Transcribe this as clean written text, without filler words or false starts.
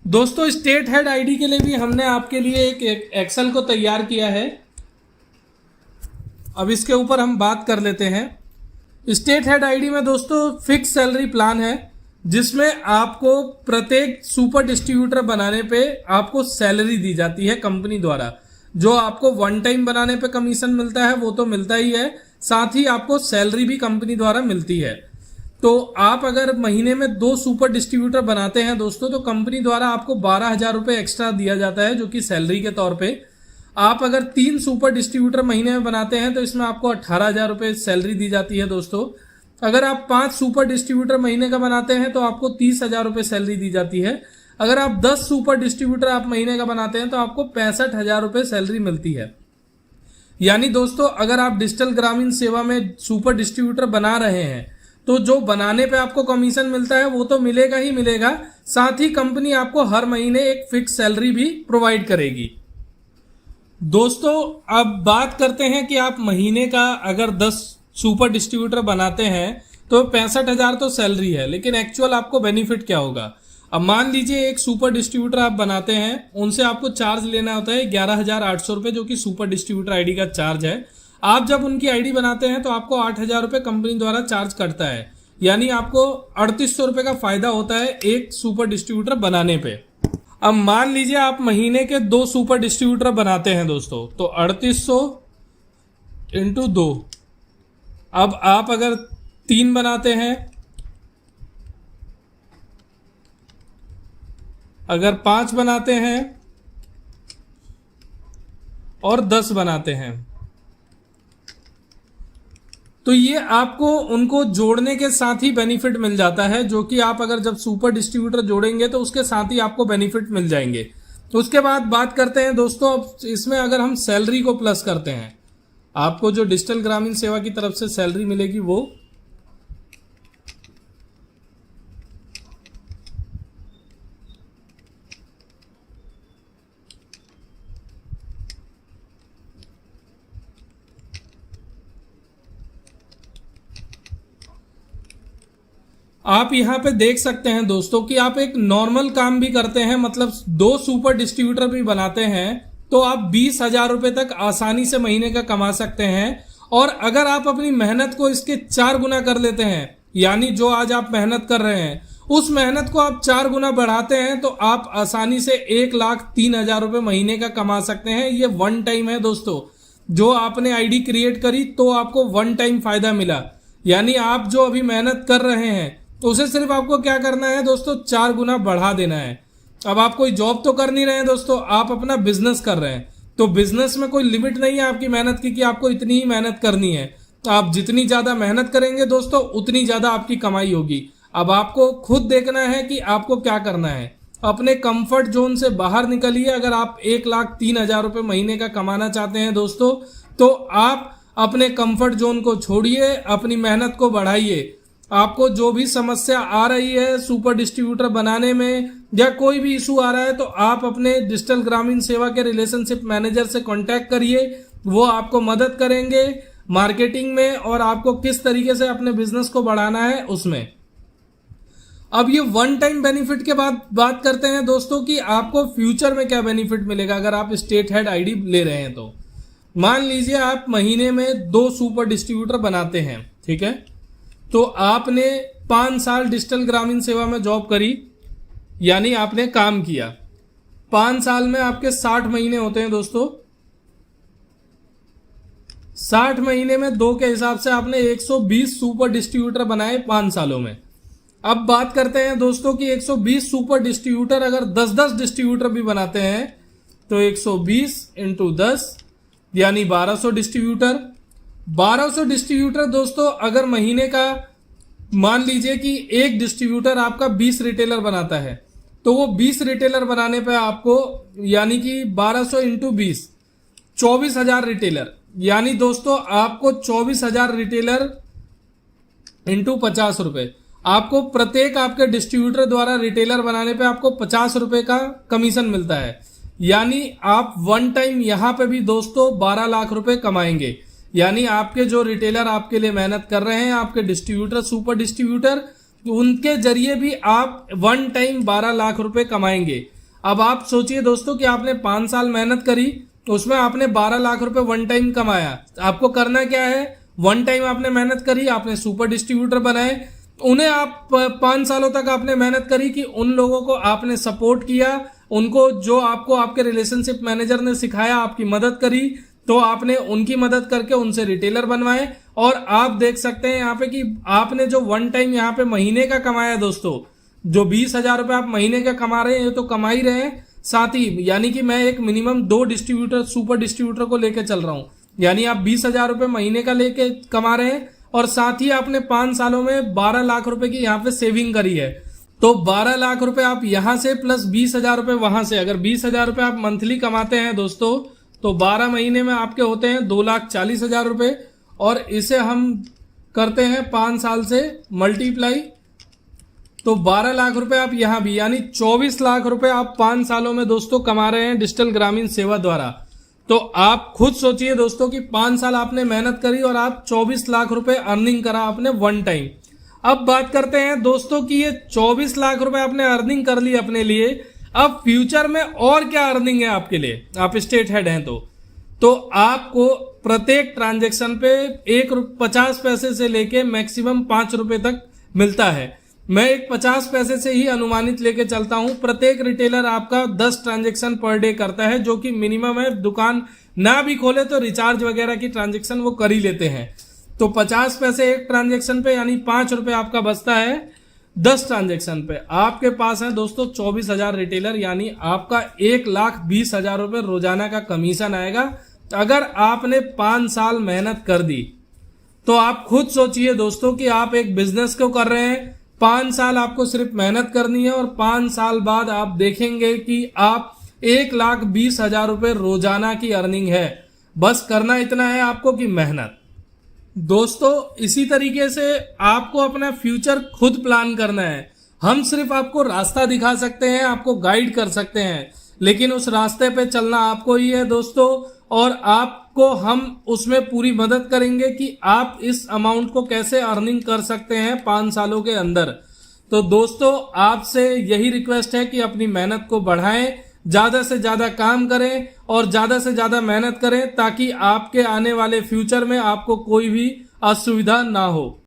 दोस्तों state head ID के लिए भी हमने आपके लिए एक एक्सेल को तैयार किया है। अब इसके ऊपर हम बात कर लेते हैं। स्टेट हेड आईडी में दोस्तों फिक्स सैलरी प्लान है, जिसमें आपको प्रत्येक सुपर डिस्ट्रीब्यूटर बनाने पे आपको सैलरी दी जाती है कंपनी द्वारा। जो आपको वन टाइम बनाने पे कमीशन मिलता है वो तो मिलता ही है, साथ ही आपको सैलरी भी कंपनी द्वारा मिलती है। तो आप अगर महीने में 2 सुपर डिस्ट्रीब्यूटर बनाते हैं दोस्तों, तो कंपनी द्वारा आपको 12,000 रुपये एक्स्ट्रा दिया जाता है, जो कि सैलरी के तौर पे। आप अगर 3 सुपर डिस्ट्रीब्यूटर महीने में बनाते हैं तो इसमें आपको 18,000 रुपये सैलरी दी जाती है दोस्तों। अगर आप 5 सुपर डिस्ट्रीब्यूटर महीने का बनाते हैं तो आपको 30,000 रुपये सैलरी दी जाती है। अगर आप 10 सुपर डिस्ट्रीब्यूटर आप महीने का बनाते हैं तो आपको 65,000 रुपये सैलरी मिलती है। यानी दोस्तों अगर आप डिजिटल ग्रामीण सेवा में सुपर डिस्ट्रीब्यूटर बना रहे हैं तो जो बनाने पे आपको कमीशन मिलता है वो तो मिलेगा ही मिलेगा, साथ ही कंपनी आपको हर महीने एक फिक्स सैलरी भी प्रोवाइड करेगी। दोस्तों अब बात करते हैं कि आप महीने का अगर 10 सुपर डिस्ट्रीब्यूटर बनाते हैं तो 65,000 तो सैलरी है, लेकिन एक्चुअल आपको बेनिफिट क्या होगा। अब मान लीजिए एक सुपर डिस्ट्रीब्यूटर आप बनाते हैं, उनसे आपको चार्ज लेना होता है 11,800 रुपये, जो कि सुपर डिस्ट्रीब्यूटर आईडी का चार्ज है। आप जब उनकी आईडी बनाते हैं तो आपको 8,000 रुपये कंपनी द्वारा चार्ज करता है, यानी आपको 3,800 रुपये का फायदा होता है एक सुपर डिस्ट्रीब्यूटर बनाने पे। अब मान लीजिए आप महीने के 2 सुपर डिस्ट्रीब्यूटर बनाते हैं दोस्तों, तो 3,800 इंटू 2। अब आप अगर 3 बनाते हैं, अगर 5 बनाते हैं और 10 बनाते हैं, तो ये आपको उनको जोड़ने के साथ ही बेनिफिट मिल जाता है, जो कि आप अगर जब सुपर डिस्ट्रीब्यूटर जोड़ेंगे तो उसके साथ ही आपको बेनिफिट मिल जाएंगे। तो उसके बाद बात करते हैं दोस्तों, अब इसमें अगर हम सैलरी को प्लस करते हैं, आपको जो डिजिटल ग्रामीण सेवा की तरफ से सैलरी मिलेगी वो आप यहां पे देख सकते हैं दोस्तों कि आप एक नॉर्मल काम भी करते हैं, मतलब 2 सुपर डिस्ट्रीब्यूटर भी बनाते हैं, तो आप 20,000 रुपए तक आसानी से महीने का कमा सकते हैं। और अगर आप अपनी मेहनत को इसके 4 गुना कर लेते हैं, यानी जो आज आप मेहनत कर रहे हैं उस मेहनत को आप 4 गुना बढ़ाते हैं, तो आप आसानी से 1,03,000 रुपए महीने का कमा सकते हैं। ये वन टाइम है दोस्तों, जो आपने आईडी क्रिएट करी तो आपको वन टाइम फायदा मिला, यानी आप जो अभी मेहनत कर रहे हैं तो उसे सिर्फ आपको क्या करना है दोस्तों, 4 गुना बढ़ा देना है। अब आप कोई जॉब तो कर नहीं रहे हैं दोस्तों, आप अपना बिजनेस कर रहे हैं, तो बिजनेस में कोई लिमिट नहीं है आपकी मेहनत की कि आपको इतनी ही मेहनत करनी है। तो आप जितनी ज्यादा मेहनत करेंगे दोस्तों उतनी ज्यादा आपकी कमाई होगी। अब आपको खुद देखना है कि आपको क्या करना है, अपने कंफर्ट जोन से बाहर निकलिए। अगर आप 1,03,000 रुपये महीने का कमाना चाहते हैं दोस्तों, तो आप अपने कंफर्ट जोन को छोड़िए, अपनी मेहनत को बढ़ाइए। आपको जो भी समस्या आ रही है सुपर डिस्ट्रीब्यूटर बनाने में या कोई भी इशू आ रहा है, तो आप अपने डिजिटल ग्रामीण सेवा के रिलेशनशिप मैनेजर से कांटेक्ट करिए, वो आपको मदद करेंगे मार्केटिंग में और आपको किस तरीके से अपने बिजनेस को बढ़ाना है उसमें। अब ये वन टाइम बेनिफिट के बाद बात करते हैं दोस्तों कि आपको फ्यूचर में क्या बेनिफिट मिलेगा अगर आप स्टेट हेड आईडी ले रहे हैं। तो मान लीजिए आप महीने में 2 सुपर डिस्ट्रीब्यूटर बनाते हैं, ठीक है, तो आपने 5 साल डिजिटल ग्रामीण सेवा में जॉब करी, यानी आपने काम किया। 5 साल में आपके 60 महीने होते हैं दोस्तों। 60 महीने में 2 के हिसाब से आपने 120 सुपर डिस्ट्रीब्यूटर बनाए 5 सालों में। अब बात करते हैं दोस्तों कि 120 सुपर डिस्ट्रीब्यूटर अगर 10-10 डिस्ट्रीब्यूटर भी बनाते हैं तो 120 इंटू 10 यानी 1200 डिस्ट्रीब्यूटर। 1200 डिस्ट्रीब्यूटर दोस्तों अगर महीने का मान लीजिए कि एक डिस्ट्रीब्यूटर आपका 20 रिटेलर बनाता है, तो वो 20 रिटेलर बनाने पे आपको यानी कि 1200 इंटू 20 24,000 रिटेलर, यानी दोस्तों आपको 24,000 रिटेलर इंटू 50 रुपए, आपको प्रत्येक आपके डिस्ट्रीब्यूटर द्वारा रिटेलर बनाने पे आपको 50 रुपए का कमीशन मिलता है। यानी आप वन टाइम यहां पे भी दोस्तों 12 लाख रुपए कमाएंगे। यानी आपके जो रिटेलर आपके लिए मेहनत कर रहे हैं, आपके डिस्ट्रीब्यूटर सुपर डिस्ट्रीब्यूटर, उनके जरिए भी आप वन टाइम 12 लाख रुपए कमाएंगे। अब आप सोचिए दोस्तों कि आपने 5 साल मेहनत करी, उसमें आपने 12 लाख रुपए वन टाइम कमाया। आपको करना क्या है, वन टाइम आपने मेहनत करी, आपने सुपर डिस्ट्रीब्यूटर बनाए, उन्हें आप 5 सालों तक आपने मेहनत करी कि उन लोगों को आपने सपोर्ट किया, उनको जो आपको आपके रिलेशनशिप मैनेजर ने सिखाया, आपकी मदद करी, तो आपने उनकी मदद करके उनसे रिटेलर बनवाए। और आप देख सकते हैं यहाँ पे कि आपने जो वन टाइम यहाँ पे महीने का कमाया दोस्तों, जो 20,000 रुपए आप महीने का कमा रहे हैं तो कमा ही रहे हैं, साथ ही यानी कि मैं एक मिनिमम 2 डिस्ट्रीब्यूटर सुपर डिस्ट्रीब्यूटर को लेकर चल रहा हूं, यानी आप 20,000 रुपए महीने का लेके कमा रहे हैं और साथ ही आपने 5 सालों में 12 लाख रुपए की यहाँ पे सेविंग करी है। तो 12 लाख रुपए आप यहां से प्लस 20,000 रुपए वहां से, अगर 20,000 रुपए आप मंथली कमाते हैं दोस्तों तो 12 महीने में आपके होते हैं 2,40,000 रुपए, और इसे हम करते हैं 5 साल से मल्टीप्लाई, तो 12 लाख रुपए आप यहां भी, यानी 24 लाख रुपए आप 5 सालों में दोस्तों कमा रहे हैं डिजिटल ग्रामीण सेवा द्वारा। तो आप खुद सोचिए दोस्तों कि 5 साल आपने मेहनत करी और आप 24 लाख रुपए अर्निंग करा आपने वन टाइम। अब बात करते हैं दोस्तों कि ये 24 लाख रुपए आपने अर्निंग कर ली अपने लिए, अब फ्यूचर में और क्या अर्निंग है आपके लिए, आप स्टेट हेड हैं तो आपको प्रत्येक ट्रांजैक्शन पे 50 पैसे से लेके मैक्सिमम 5 रुपए तक मिलता है। मैं एक 50 पैसे से ही अनुमानित लेके चलता हूं। प्रत्येक रिटेलर आपका 10 ट्रांजैक्शन पर डे करता है, जो कि मिनिमम है। दुकान ना भी खोले तो रिचार्ज वगैरह की ट्रांजैक्शन वो कर ही लेते हैं। तो 50 पैसे एक ट्रांजैक्शन पे, यानी 5 रुपए आपका बचता है 10 ट्रांजैक्शन पे। आपके पास है दोस्तों 24,000 रिटेलर, यानी आपका 1,20,000 रुपए रोजाना का कमीशन आएगा अगर आपने 5 साल मेहनत कर दी। तो आप खुद सोचिए दोस्तों कि आप एक बिजनेस को कर रहे हैं, 5 साल आपको सिर्फ मेहनत करनी है और 5 साल बाद आप देखेंगे कि आप 1,20,000 रुपए रोजाना की अर्निंग है। बस करना इतना है आपको कि मेहनत। दोस्तों इसी तरीके से आपको अपना फ्यूचर खुद प्लान करना है। हम सिर्फ आपको रास्ता दिखा सकते हैं, आपको गाइड कर सकते हैं, लेकिन उस रास्ते पे चलना आपको ही है दोस्तों, और आपको हम उसमें पूरी मदद करेंगे कि आप इस अमाउंट को कैसे अर्निंग कर सकते हैं 5 सालों के अंदर। तो दोस्तों आपसे यही रिक्वेस्ट है कि अपनी मेहनत को बढ़ाएं, ज्यादा से ज्यादा काम करें और ज्यादा से ज्यादा मेहनत करें, ताकि आपके आने वाले फ्यूचर में आपको कोई भी असुविधा ना हो।